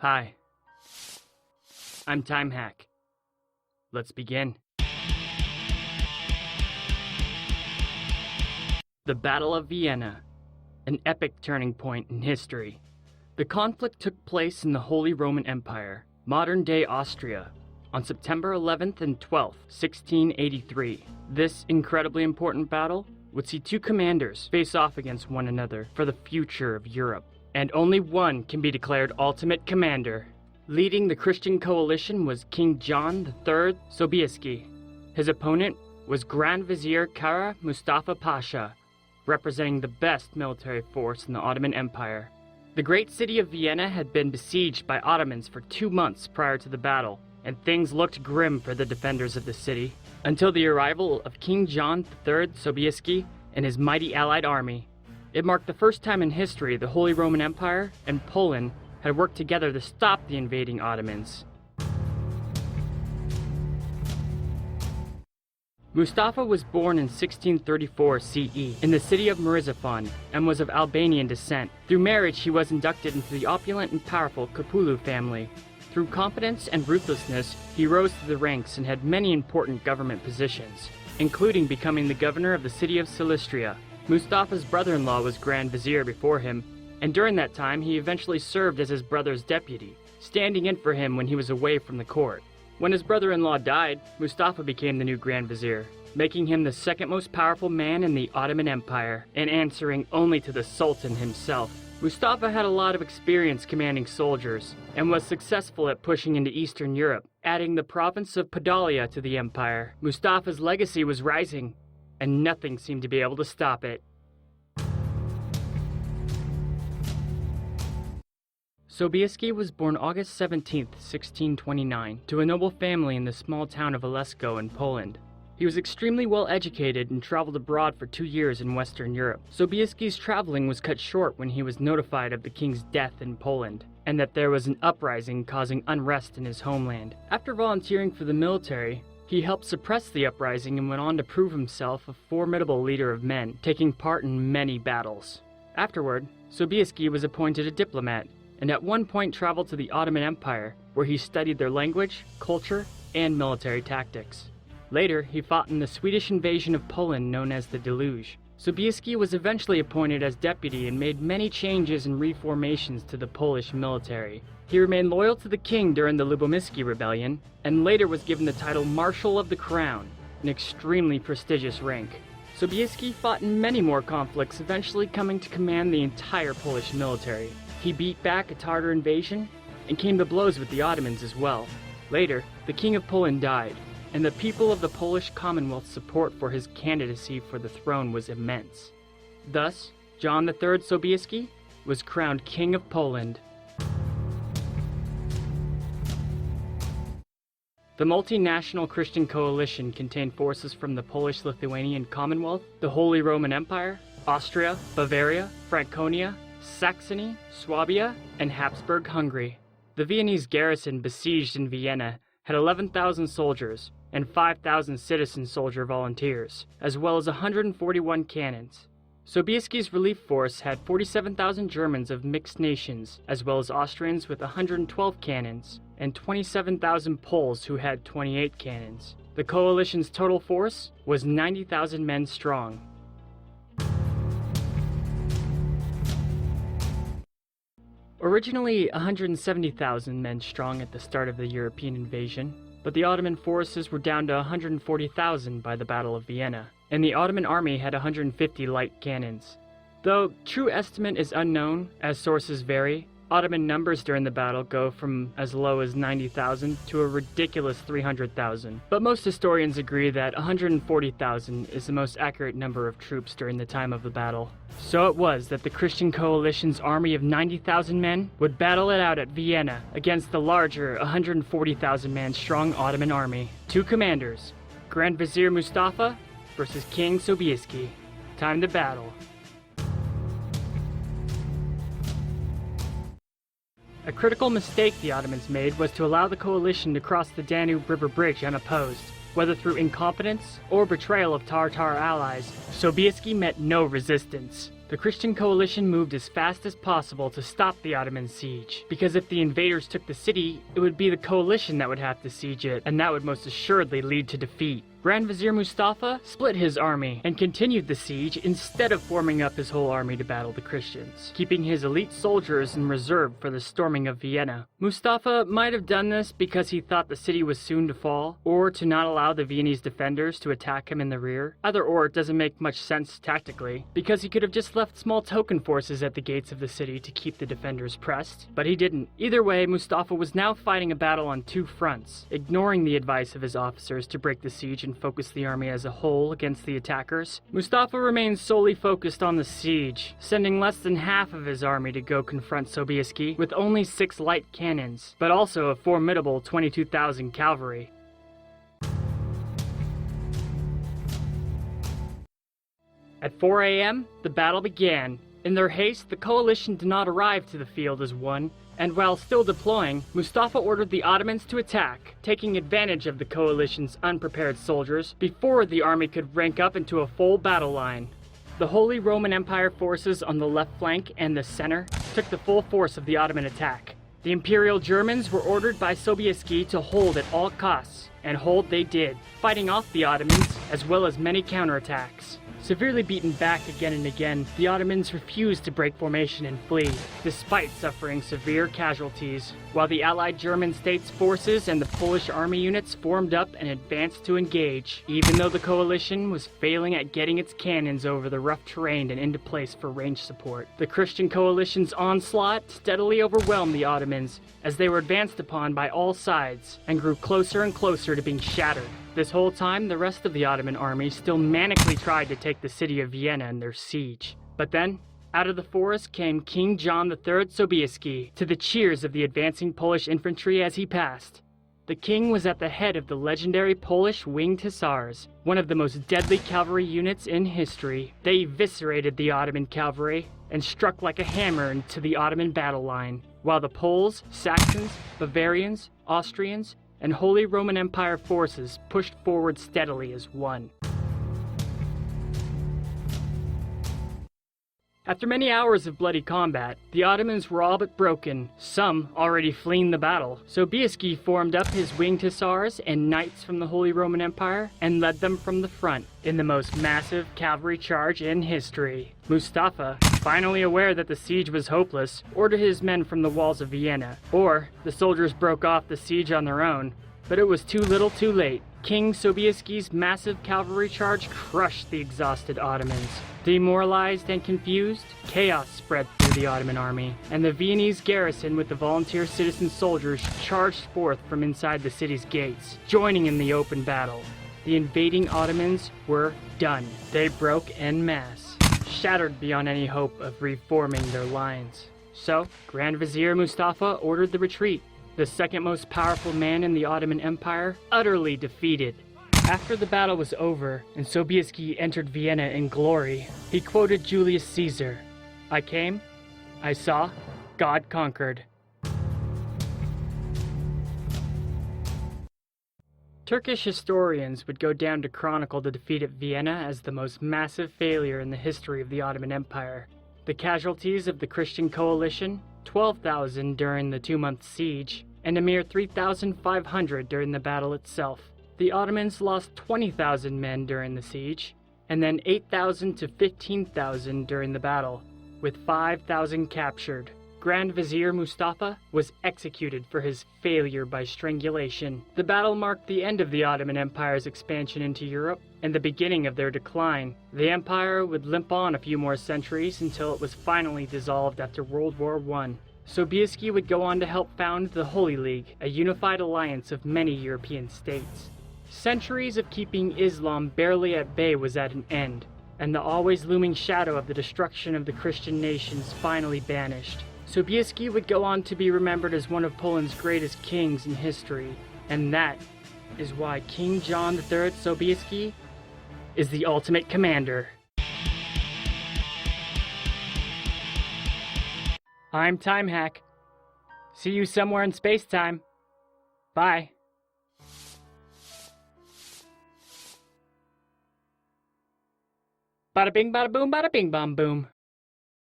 Hi, I'm Time Hack. Let's begin. The Battle of Vienna, an epic turning point in history. The conflict took place in the Holy Roman Empire, modern-day Austria, on September 11th and 12th, 1683. This incredibly important battle would see two commanders face off against one another for the future of Europe. And only one can be declared ultimate commander. Leading the Christian coalition was King John III Sobieski. His opponent was Grand Vizier Kara Mustafa Pasha, representing the best military force in the Ottoman Empire. The great city of Vienna had been besieged by Ottomans for 2 months prior to the battle, and things looked grim for the defenders of the city, until the arrival of King John III Sobieski and his mighty allied army. It marked the first time in history the Holy Roman Empire and Poland had worked together to stop the invading Ottomans. Mustafa was born in 1634 CE in the city of Marizaphon and was of Albanian descent. Through marriage, he was inducted into the opulent and powerful Kapulu family. Through competence and ruthlessness, he rose to the ranks and had many important government positions, including becoming the governor of the city of Silistria. Mustafa's brother-in-law was Grand Vizier before him, and during that time he eventually served as his brother's deputy, standing in for him when he was away from the court. When his brother-in-law died, Mustafa became the new Grand Vizier, making him the second most powerful man in the Ottoman Empire, and answering only to the Sultan himself. Mustafa had a lot of experience commanding soldiers, and was successful at pushing into Eastern Europe, adding the province of Podolia to the empire. Mustafa's legacy was rising, and nothing seemed to be able to stop it. Sobieski was born August 17, 1629, to a noble family in the small town of Olesko in Poland. He was extremely well educated and traveled abroad for 2 years in Western Europe. Sobieski's traveling was cut short when he was notified of the king's death in Poland, and that there was an uprising causing unrest in his homeland. After volunteering for the military, he helped suppress the uprising and went on to prove himself a formidable leader of men, taking part in many battles. Afterward, Sobieski was appointed a diplomat, and at one point traveled to the Ottoman Empire, where he studied their language, culture, and military tactics. Later, he fought in the Swedish invasion of Poland known as the Deluge. Sobieski was eventually appointed as deputy and made many changes and reformations to the Polish military. He remained loyal to the king during the Lubomirski Rebellion, and later was given the title Marshal of the Crown, an extremely prestigious rank. Sobieski fought in many more conflicts, eventually coming to command the entire Polish military. He beat back a Tatar invasion and came to blows with the Ottomans as well. Later, the King of Poland died, and the people of the Polish Commonwealth's support for his candidacy for the throne was immense. Thus, John III Sobieski was crowned King of Poland. The multinational Christian coalition contained forces from the Polish-Lithuanian Commonwealth, the Holy Roman Empire, Austria, Bavaria, Franconia, Saxony, Swabia, and Habsburg Hungary. The Viennese garrison besieged in Vienna had 11,000 soldiers and 5,000 citizen soldier volunteers, as well as 141 cannons. Sobieski's relief force had 47,000 Germans of mixed nations, as well as Austrians with 112 cannons, and 27,000 Poles who had 28 cannons. The coalition's total force was 90,000 men strong. Originally 170,000 men strong at the start of the European invasion, but the Ottoman forces were down to 140,000 by the Battle of Vienna, and the Ottoman army had 150 light cannons. Though true estimate is unknown, as sources vary, Ottoman numbers during the battle go from as low as 90,000 to a ridiculous 300,000. But most historians agree that 140,000 is the most accurate number of troops during the time of the battle. So it was that the Christian coalition's army of 90,000 men would battle it out at Vienna against the larger 140,000 man strong Ottoman army. Two commanders, Grand Vizier Mustafa versus King Sobieski. Time to battle. A critical mistake the Ottomans made was to allow the coalition to cross the Danube River Bridge unopposed. Whether through incompetence or betrayal of Tatar allies, Sobieski met no resistance. The Christian coalition moved as fast as possible to stop the Ottoman siege, because if the invaders took the city, it would be the coalition that would have to siege it, and that would most assuredly lead to defeat. Grand Vizier Mustafa split his army and continued the siege instead of forming up his whole army to battle the Christians, keeping his elite soldiers in reserve for the storming of Vienna. Mustafa might have done this because he thought the city was soon to fall, or to not allow the Viennese defenders to attack him in the rear. Either or it doesn't make much sense tactically, because he could have just left small token forces at the gates of the city to keep the defenders pressed, but he didn't. Either way, Mustafa was now fighting a battle on two fronts, ignoring the advice of his officers to break the siege and focus the army as a whole against the attackers. Mustafa remained solely focused on the siege, sending less than half of his army to go confront Sobieski with only 6 light cannons, but also a formidable 22,000 cavalry. At 4 a.m., the battle began. In their haste, the coalition did not arrive to the field as one, and while still deploying, Mustafa ordered the Ottomans to attack, taking advantage of the coalition's unprepared soldiers before the army could rank up into a full battle line. The Holy Roman Empire forces on the left flank and the center took the full force of the Ottoman attack. The Imperial Germans were ordered by Sobieski to hold at all costs, and hold they did, fighting off the Ottomans as well as many counterattacks. Severely beaten back again and again, the Ottomans refused to break formation and flee, despite suffering severe casualties, while the allied German states' forces and the Polish army units formed up and advanced to engage, even though the coalition was failing at getting its cannons over the rough terrain and into place for range support. The Christian coalition's onslaught steadily overwhelmed the Ottomans as they were advanced upon by all sides and grew closer and closer to being shattered. This whole time, the rest of the Ottoman army still manically tried to take the city of Vienna in their siege. But then, out of the forest came King John III Sobieski, to the cheers of the advancing Polish infantry as he passed. The king was at the head of the legendary Polish Winged Hussars, one of the most deadly cavalry units in history. They eviscerated the Ottoman cavalry and struck like a hammer into the Ottoman battle line, while the Poles, Saxons, Bavarians, Austrians, and Holy Roman Empire forces pushed forward steadily as one. After many hours of bloody combat, the Ottomans were all but broken, some already fleeing the battle. Sobieski formed up his winged hussars and knights from the Holy Roman Empire and led them from the front in the most massive cavalry charge in history. Mustafa, finally aware that the siege was hopeless, ordered his men from the walls of Vienna, or the soldiers broke off the siege on their own. But it was too little too late. King Sobieski's massive cavalry charge crushed the exhausted Ottomans. Demoralized and confused, chaos spread through the Ottoman army, and the Viennese garrison with the volunteer citizen soldiers charged forth from inside the city's gates, joining in the open battle. The invading Ottomans were done. They broke en masse, shattered beyond any hope of reforming their lines. So, Grand Vizier Mustafa ordered the retreat. The second most powerful man in the Ottoman Empire, utterly defeated. After the battle was over and Sobieski entered Vienna in glory, he quoted Julius Caesar, "I came, I saw, God conquered." Turkish historians would go down to chronicle the defeat at Vienna as the most massive failure in the history of the Ottoman Empire. The casualties of the Christian coalition, 12,000 during the 2-month siege, and a mere 3,500 during the battle itself. The Ottomans lost 20,000 men during the siege, and then 8,000 to 15,000 during the battle, with 5,000 captured. Grand Vizier Mustafa was executed for his failure by strangulation. The battle marked the end of the Ottoman Empire's expansion into Europe and the beginning of their decline. The empire would limp on a few more centuries until it was finally dissolved after World War I. Sobieski would go on to help found the Holy League, a unified alliance of many European states. Centuries of keeping Islam barely at bay was at an end, and the always looming shadow of the destruction of the Christian nations finally banished. Sobieski would go on to be remembered as one of Poland's greatest kings in history, and that is why King John III Sobieski is the ultimate commander. I'm Time Hack. See you somewhere in space-time. Bye. Bada bing, bada boom, bada bing, bom boom.